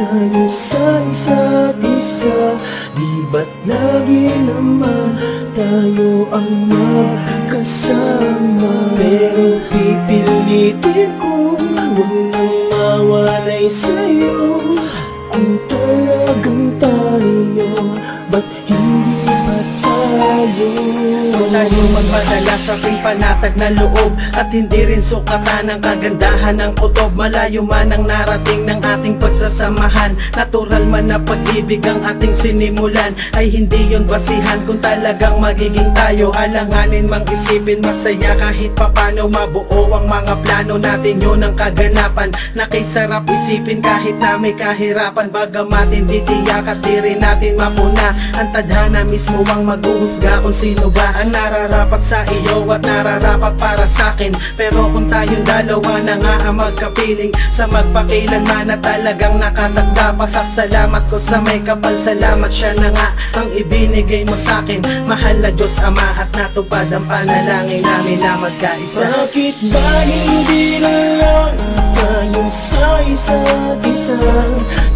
tayo sa isa't isa. Di ba't lagi naman tayo ang magkasama? Pero pipilitin kong huwag nang mawalay sa'yo. Kung talagang tayo, ba't hindi pa tayo? Tayo magmadala sa ating panatag na loob, at hindi rin sukatan ng kagandahan ng kutob. Malayo man ang narating ng ating pagsasamahan, natural man na pag-ibig ang ating sinimulan. Ay hindi yon basihan kung talagang magiging tayo. Alanganin mang isipin masaya kahit papano, mabuo ang mga plano natin, yun ang kaganapan. Nakisarap isipin kahit na may kahirapan, bagamat hindi tiyak at di rin natin mapuna. Ang tadhana mismo ang maghuhusga kung sino ba ang nararapat sa iyo at nararapat para sa'kin. Pero kung tayong dalawa na nga ang magkapiling, sa magpakilanman na talagang nakatagda, pasasalamat ko sa may kapal. Salamat, siya na nga ang ibinigay mo sa'kin. Mahal na Diyos Ama, at natupad ang panalangin namin na magkaisa. Bakit ba hindi na lang tayo sa isa't isa?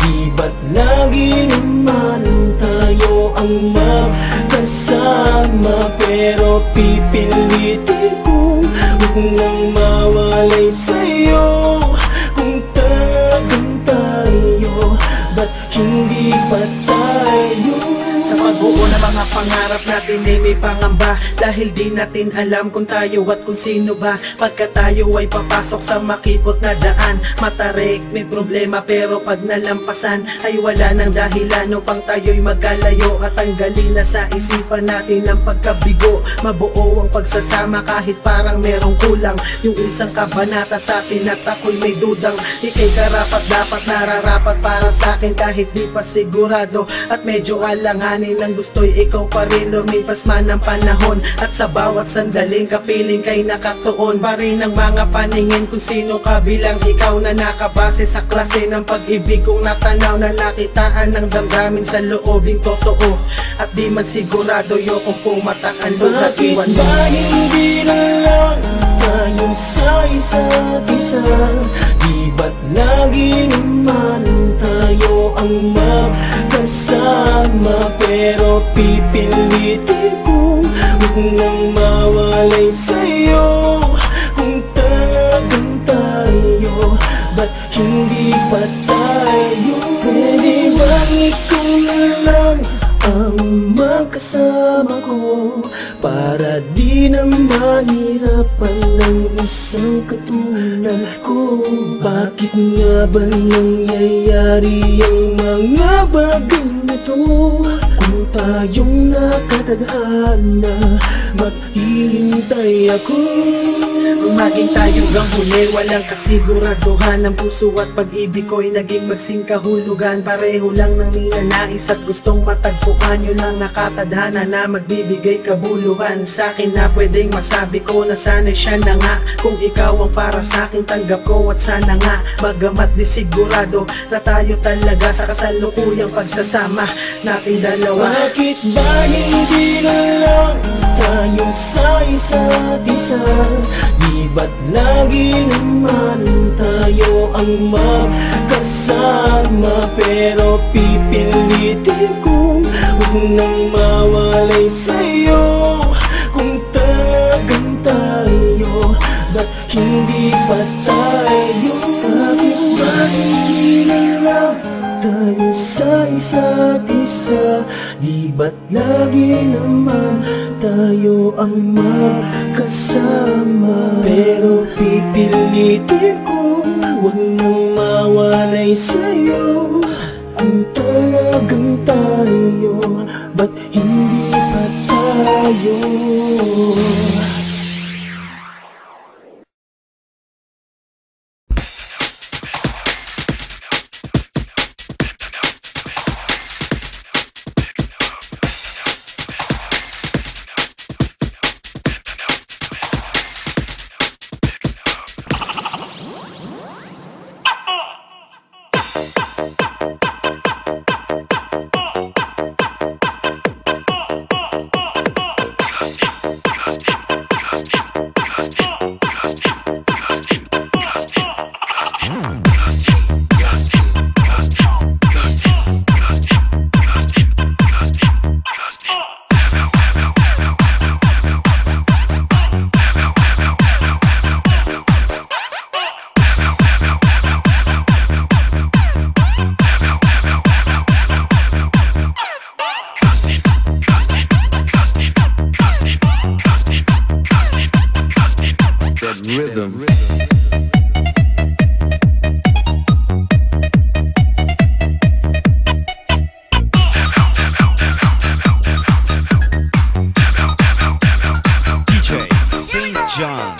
Di ba't lagi naman tayo ang magkasama? Pero pipilitin kong huwag nang mawalay sa'yo. Kung talagang tayo, ba't hindi pa tayo? Sa pagbuo ng mga pangarap natin ay may pangamba, dahil di natin alam kung tayo at kung sino ba. Pagka tayo ay papasok sa makipot na daan, matarik, may problema, pero pag nalampasan ay wala nang dahilan upang tayo'y magkalayo. At tanggalin na sa isipan natin ang pagkabigo, mabuo ang pagsasama kahit parang merong kulang. Yung isang kabanata sa atin at ako'y may dudang ika'y karapat dapat nararapat para sa'kin, kahit di pa sigurado at medyo alanganin ang gusto'y ikaw pa rin. Lumipas man ang panahon at sa bawat sandaling kapiling kay nakatuon pa rin ang mga paningin kung sino ka bilang ikaw, na nakabase sa klase ng pag-ibig kong natanaw, na nakitaan ng damdamin sa loobing totoo. At di man sigurado yo kung pumatak ang luha. Bakit ba hindi na lang tayo sa isa't isa? Di ba't lagi naman tayo ang magkasama? Pero pipilitin kong huwag nang mawalay sa'yo. Kung talagang tayo, ba't hindi pa tayo? Pwede bang ikaw na lang ang magkasama ko, para di na mahirapan ng isang katulad ko? Bakit nga ba nangyayari ang mga bagay na to? Kung tayong nakatadhana, maghihintay ako. Maging tayo gang huli, walang kasiguraduhan. Ang puso at pag-ibig ko'y naging magsingkahulugan. Pareho lang ng ninanais at gustong matagpuan. Yun ang nakatadhana na magbibigay kabuluhan sa'kin, na pwedeng masabi ko na sana'y siya na nga. Kung ikaw ang para sa'kin, tanggap ko at sana nga. Bagamat di sigurado na tayo talaga sa kasalukuyang pagsasama nating dalawa. Bakit ba hindi na lang tayo sa isa't isa? Di ba't lagi naman tayo ang magkasama? Pero pipilitin kong huwag nang mawalay sa'yo. Kung talagang tayo, ba't hindi pa tayo? Bakit ba hindi na lang tayo sa isa't isa? Di ba't lagi naman tayo ang magkasama? Pero pipilitin kong huwag nang mawalay sa'yo. Kung talagang tayo, ba't hindi pa tayo? Custom. That rhythm. DJ St. John.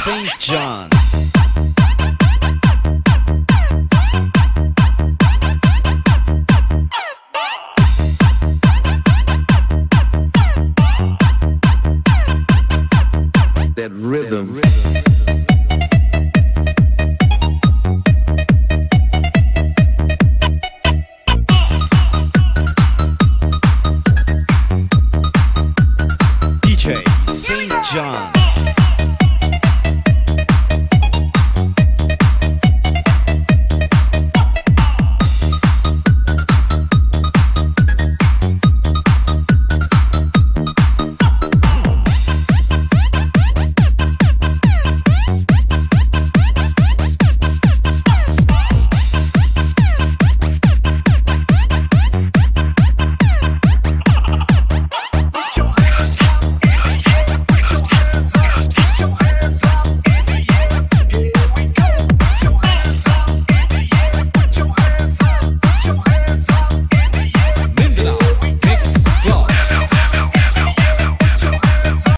St. John. That rhythm. DJ St. John.